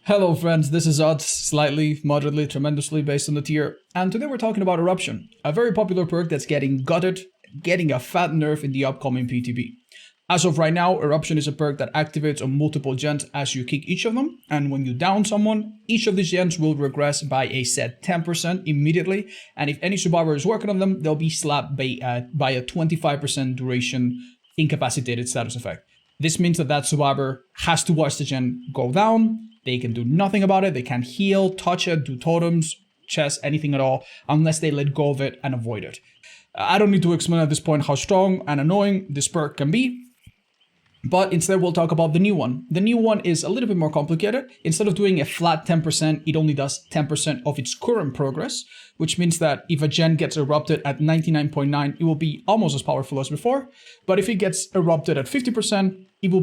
Hello friends, this is Odds, slightly, moderately, tremendously based on the tier, and today we're talking about Eruption, a very popular perk that's getting gutted, getting a fat nerf in the upcoming PTB. As of right now, Eruption is a perk that activates on multiple gens as you kick each of them, and when you down someone, each of these gens will regress by a set 10% immediately, and if any survivor is working on them, they'll be slapped by a 25% duration incapacitated status effect. This means that that survivor has to watch the gen go down. They can do nothing about it. They can't heal, touch it, do totems, chest, anything at all, unless they let go of it and avoid it. I don't need to explain at this point how strong and annoying this perk can be, but instead we'll talk about the new one. The new one is a little bit more complicated. Instead of doing a flat 10%, it only does 10% of its current progress, which means that if a gen gets erupted at 99.9, it will be almost as powerful as before. But if it gets erupted at 50%, it will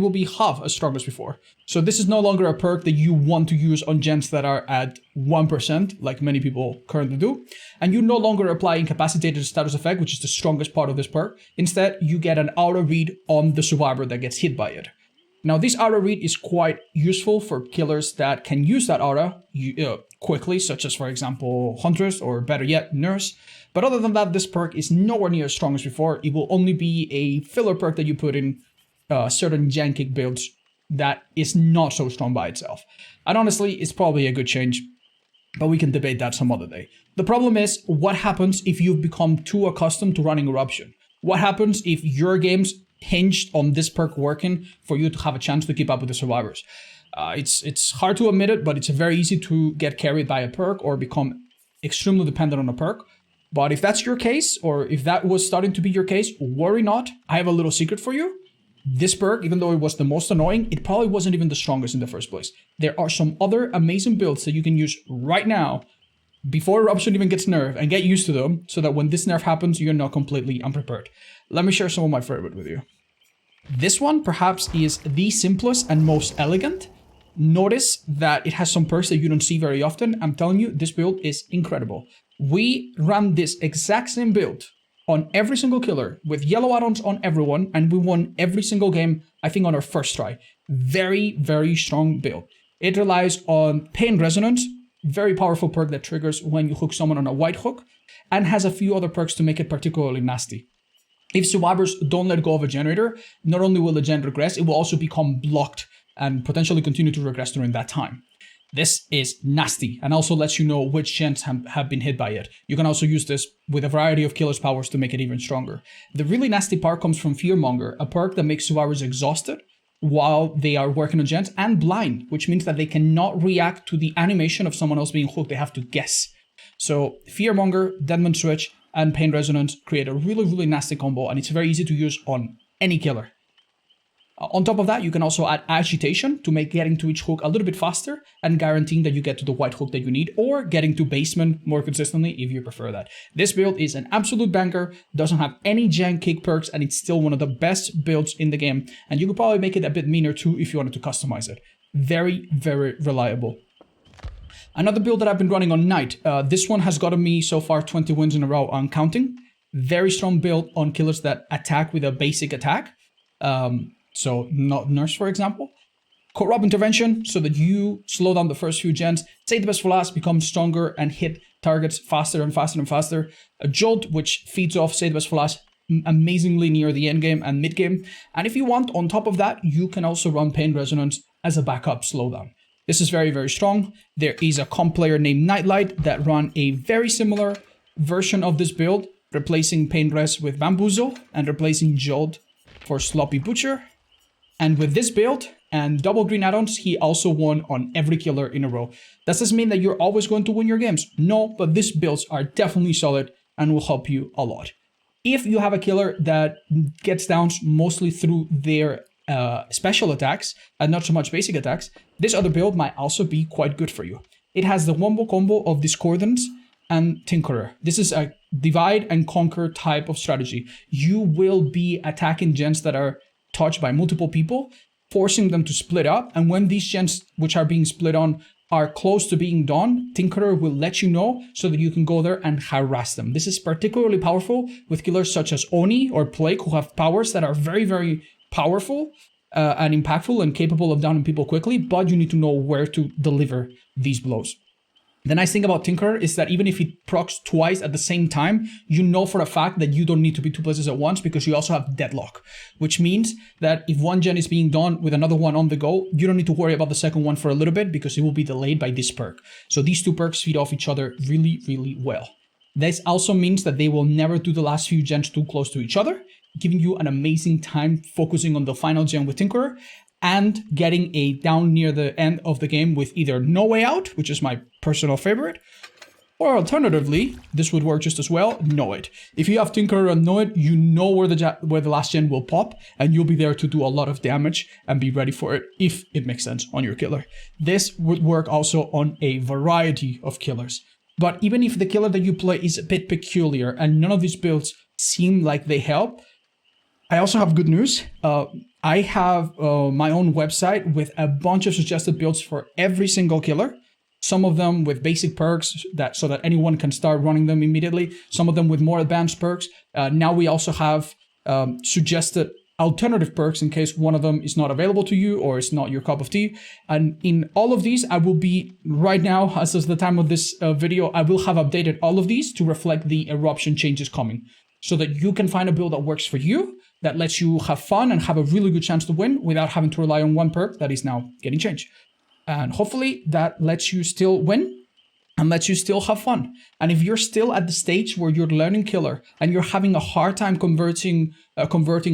be half as strong as before. So this is no longer a perk that you want to use on gens that are at 1%, like many people currently do. And you no longer apply incapacitated status effect, which is the strongest part of this perk. Instead, you get an auto read on the survivor that gets hit by it. Now, this auto read is quite useful for killers that can use that aura quickly, such as, for example, hunters, or better yet, nurse. But other than that, this perk is nowhere near as strong as before. It will only be a filler perk that you put in certain gen kick builds that is not so strong by itself. And honestly, it's probably a good change, but we can debate that some other day. The problem is, what happens if you've become too accustomed to running Eruption? What happens if your game's hinged on this perk working for you to have a chance to keep up with the survivors? It's hard to admit it, but it's very easy to get carried by a perk or become extremely dependent on a perk. But if that's your case, or if that was starting to be your case, worry not. I have a little secret for you. This perk, even though it was the most annoying, it probably wasn't even the strongest in the first place. There are some other amazing builds that you can use right now before Eruption even gets nerfed, and get used to them so that when this nerf happens, you're not completely unprepared. Let me share some of my favorite with you. This one perhaps is the simplest and most elegant. Notice that it has some perks that you don't see very often. I'm telling you, this build is incredible. We ran this exact same build on every single killer with yellow add-ons on everyone, and we won every single game, I think, on our first try. Very, very strong build. It relies on Pain Resonance, very powerful perk that triggers when you hook someone on a white hook, and has a few other perks to make it particularly nasty. If survivors don't let go of a generator, not only will the gen regress, it will also become blocked and potentially continue to regress during that time. This is nasty, and also lets you know which gens have been hit by it. You can also use this with a variety of killer's powers to make it even stronger. The really nasty part comes from Fearmonger, a perk that makes survivors exhausted while they are working on gens, and blind, which means that they cannot react to the animation of someone else being hooked. They have to guess. So Fearmonger, Deadman Switch, and Pain Resonance create a really, really nasty combo, and it's very easy to use on any killer. On top of that, you can also add Agitation to make getting to each hook a little bit faster and guaranteeing that you get to the white hook that you need, or getting to basement more consistently if you prefer that. This build is an absolute banker, doesn't have any gen kick perks, and it's still one of the best builds in the game. And you could probably make it a bit meaner too if you wanted to customize it. Very, very reliable. Another build that I've been running on Knight. This one has gotten me so far 20 wins in a row on counting. Very strong build on killers that attack with a basic attack. So not nurse, for example. Corrupt Intervention, so that you slow down the first few gens. Save the best for last, become stronger and hit targets faster and faster and faster. A Jolt, which feeds off Save the best for last amazingly near the end game and mid game. And if you want, on top of that, you can also run Pain Resonance as a backup slowdown. This is very, very strong. There is a comp player named Nightlight that run a very similar version of this build, replacing Pain Res with Bamboozle and replacing Jolt for Sloppy Butcher. And with this build and double green add-ons, he also won on every killer in a row. Does this mean that you're always going to win your games? No, but these builds are definitely solid and will help you a lot. If you have a killer that gets downs mostly through their special attacks and not so much basic attacks, this other build might also be quite good for you. It has the wombo combo of Discordance and Tinkerer. This is a divide and conquer type of strategy. You will be attacking gens that are touched by multiple people, forcing them to split up, and when these gens which are being split on are close to being done, Tinkerer will let you know so that you can go there and harass them. This is particularly powerful with killers such as Oni or Plague, who have powers that are very, very powerful, and impactful and capable of downing people quickly, but you need to know where to deliver these blows. The nice thing about Tinkerer is that even if it procs twice at the same time, you know for a fact that you don't need to be 2 places at once because you also have deadlock, which means that if one gen is being done with another one on the go, you don't need to worry about the second one for a little bit because it will be delayed by this perk. So these 2 perks feed off each other really, really well. This also means that they will never do the last few gens too close to each other, giving you an amazing time focusing on the final gen with Tinkerer, and getting a down near the end of the game with either No Way Out, which is my personal favorite, or alternatively, this would work just as well, Know It. If you have Tinkerer and Know It, you know where the last gen will pop, and you'll be there to do a lot of damage and be ready for it if it makes sense on your killer. This would work also on a variety of killers. But even if the killer that you play is a bit peculiar and none of these builds seem like they help, I also have good news. I have my own website with a bunch of suggested builds for every single killer. Some of them with basic perks so that anyone can start running them immediately. Some of them with more advanced perks. Now we also have suggested alternative perks in case one of them is not available to you or it's not your cup of tea. And in all of these, I will be right now, as is the time of this video, I will have updated all of these to reflect the Eruption changes coming so that you can find a build that works for you, that lets you have fun and have a really good chance to win without having to rely on one perk that is now getting changed. And hopefully that lets you still win and lets you still have fun. And if you're still at the stage where you're learning killer and you're having a hard time converting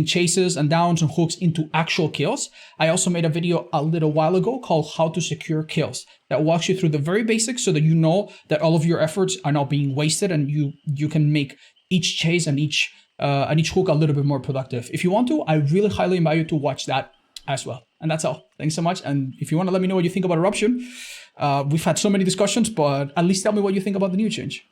chases and downs and hooks into actual kills, I also made a video a little while ago called How to Secure Kills that walks you through the very basics so that you know that all of your efforts are not being wasted and you can make each chase and each hook a little bit more productive. If you want to, I really highly invite you to watch that as well. And that's all. Thanks so much. And if you want to let me know what you think about Eruption, we've had so many discussions, but at least tell me what you think about the new change.